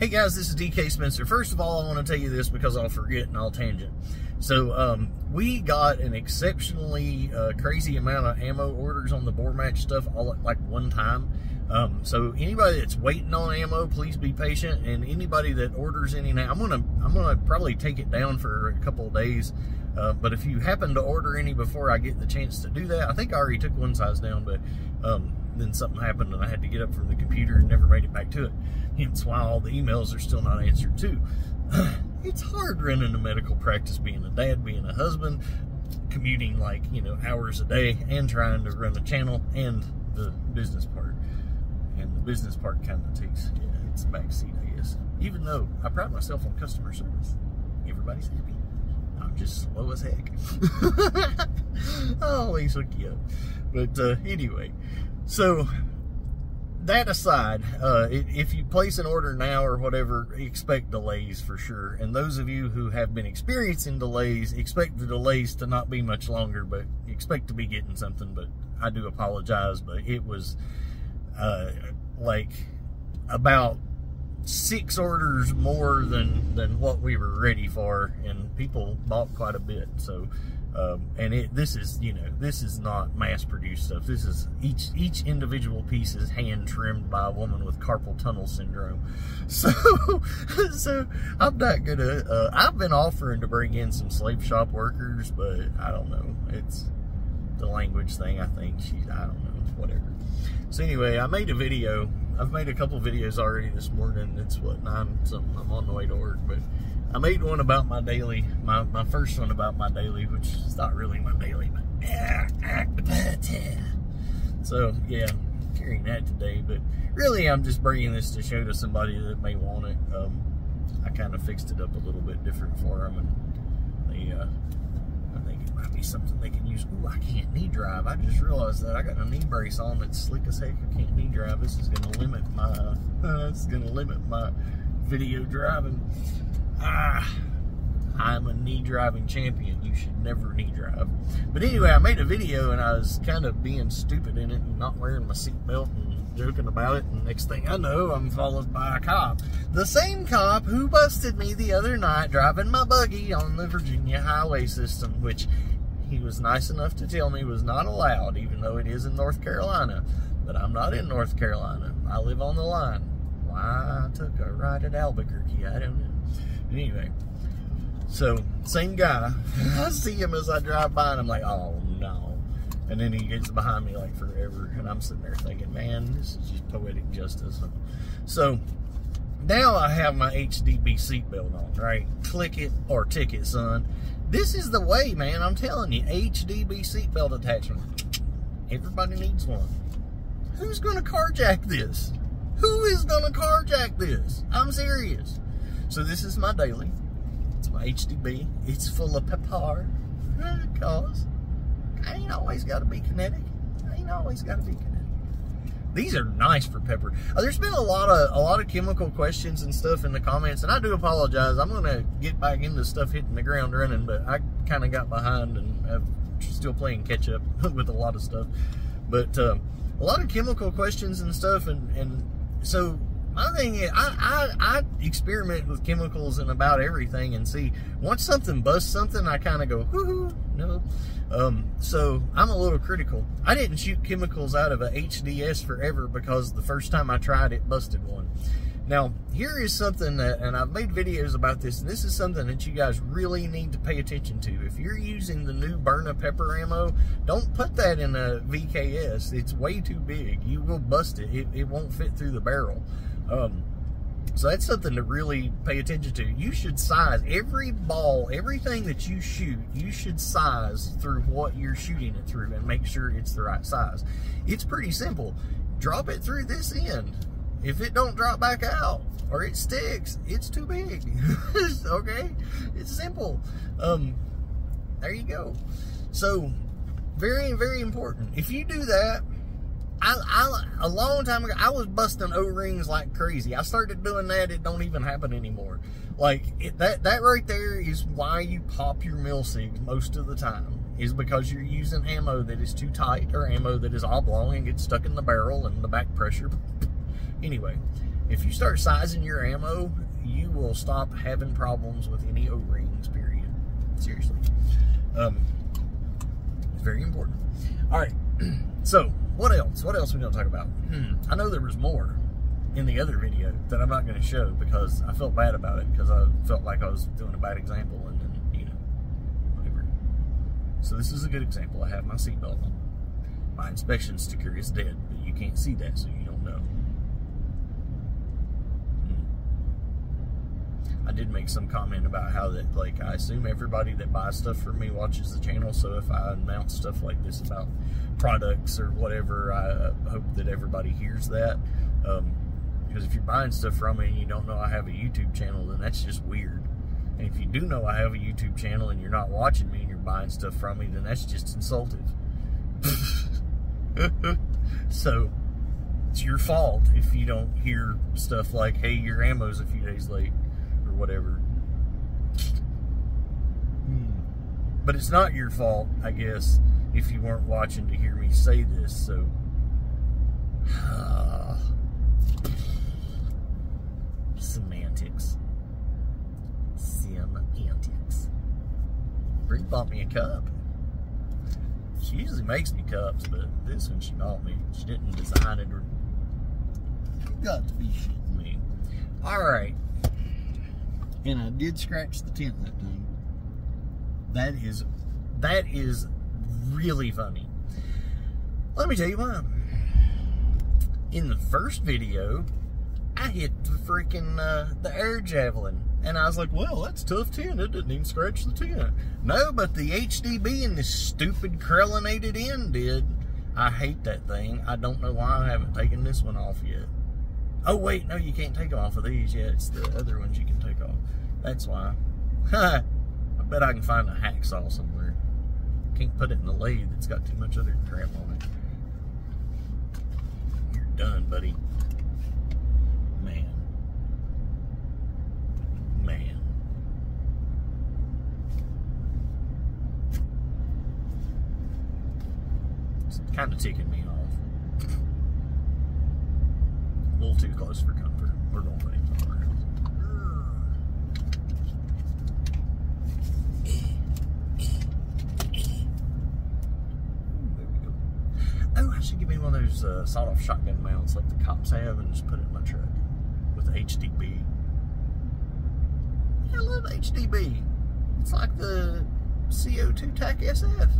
Hey guys, this is DK Spencer. First of all, I want to tell you this because I'll forget and I'll tangent. So we got an exceptionally crazy amount of ammo orders on the bore match stuff all at like one time. So anybody that's waiting on ammo, please be patient. And anybody that orders any now, I'm gonna probably take it down for a couple of days. But if you happen to order any before I get the chance to do that, I think I already took one size down, but then something happened and I had to get up from the computer and never made it back to it. Hence why all the emails are still not answered too. It's hard running a medical practice, being a dad, being a husband, commuting like, you know, hours a day, and trying to run a channel and the business part. And the business part kind of takes, it's the back seat, I guess. Even though I pride myself on customer service. Everybody's happy. I'm just slow as heck. I'll always hook you up. But anyway, so that aside, if you place an order now or whatever, expect delays for sure. And those of you who have been experiencing delays, expect the delays to not be much longer, but expect to be getting something. But I do apologize, but it was like about 6 orders more than what we were ready for, and people bought quite a bit. So and this is, you know, this is not mass produced stuff. This is each individual piece is hand trimmed by a woman with carpal tunnel syndrome. So I'm not gonna I've been offering to bring in some slave shop workers, but I don't know, it's the language thing. I think I don't know, whatever. So anyway, I made a video. I've made a couple videos already this morning. It's what, 9 something. I'm on the way to work, but I made one about my daily, my first one about my daily, which is not really my daily, but so yeah, I'm carrying that today. But really, I'm just bringing this to show to somebody that may want it. I kind of fixed it up a little bit different for them, and they, I think it might be something they can use. Ooh, I can't knee drive. I just realized that I got a knee brace on that's slick as heck. I can't knee drive. This is going to limit my video driving. I'm a knee driving champion. You should never knee drive. But anyway, I made a video and I was kind of being stupid in it and not wearing my seatbelt and joking about it. And next thing I know, I'm followed by a cop. The same cop who busted me the other night driving my buggy on the Virginia highway system, which he was nice enough to tell me was not allowed, even though it is in North Carolina. But I'm not in North Carolina. I live on the line. Why I took a ride at Albuquerque, I don't know. Anyway, so same guy. I see him as I drive by and I'm like, oh no. And then he gets behind me like forever, and I'm sitting there thinking, man, this is just poetic justice. So now I have my HDB seatbelt on, right? Click it or ticket, son. This is the way, man. I'm telling you, HDB seatbelt attachment. Everybody needs one. Who's gonna carjack this? Who is gonna carjack this? I'm serious. So this is my daily. It's my HDB. It's full of pepper, because I ain't always got to be kinetic. I ain't always got to be kinetic. These are nice for pepper. There's been a lot of chemical questions and stuff in the comments, and I do apologize. I'm gonna get back into stuff hitting the ground running, but I kind of got behind and I'm still playing catch up with a lot of stuff. But a lot of chemical questions and stuff, and so. My thing is, I experiment with chemicals and about everything, and see, once something busts something, I kind of go, whoo, no. So I'm a little critical. I didn't shoot chemicals out of a HDS forever because the first time I tried it, busted one. Now, here is something that, and I've made videos about this, and this is something that you guys really need to pay attention to. If you're using the new Burna Pepper ammo, don't put that in a VKS. It's way too big. You will bust it. It won't fit through the barrel. So that's something to really pay attention to. You should size every ball, everything that you shoot, you should size through what you're shooting it through and make sure it's the right size. It's pretty simple. Drop it through this end. If it don't drop back out or it sticks, it's too big. Okay? It's simple. There you go. So, very, very important. If you do that, a long time ago, I was busting O-rings like crazy. I started doing that. It don't even happen anymore. Like, that right there is why you pop your mil-sigs most of the time, is because you're using ammo that is too tight or ammo that is oblong and gets stuck in the barrel and the back pressure. Anyway, If you start sizing your ammo, you will stop having problems with any O-rings, period. Seriously. It's very important. All right. So, what else? What else we going to talk about? I know there was more in the other video that I'm not going to show because I felt bad about it, because I felt like I was doing a bad example, and then, you know, whatever. So this is a good example. I have my seatbelt on. My inspection sticker is dead, but you can't see that, so you don't know. I did make some comment about how that, like, I assume everybody that buys stuff from me watches the channel, so if I announce stuff like this about products or whatever, I hope that everybody hears that. Because if you're buying stuff from me and you don't know I have a YouTube channel, then that's just weird. And if you do know I have a YouTube channel and you're not watching me and you're buying stuff from me, then that's just insultive. So, it's your fault if you don't hear stuff like, hey, your ammo's a few days late, or whatever. But it's not your fault, I guess, if you weren't watching to hear me say this, so... Semantics. Bree bought me a cup. She usually makes me cups, but this one she bought me. She didn't design it, or... You got to be shitting me. Alright. And I did scratch the tent that time. That is really funny. Let me tell you why. In the first video, I hit the freaking, the air javelin. And I was like, well, that's tough tin. It didn't even scratch the tin. No, but the HDB in this stupid crellinated end did. I hate that thing. I don't know why I haven't taken this one off yet. Oh, wait, no, you can't take them off of these yet. It's the other ones you can take off. That's why. I bet I can find a hacksaw somewhere. Can't put it in the lathe. It's got too much other crap on it. You're done, buddy. Man. It's kind of ticking me off. A little too close for comfort. We're going to put him somewhere else. There we go. Oh, I should get me one of those sawed-off shotgun mounts like the cops have and just put it in my truck with HDB. I love HDB. It's like the CO2 TAC SF.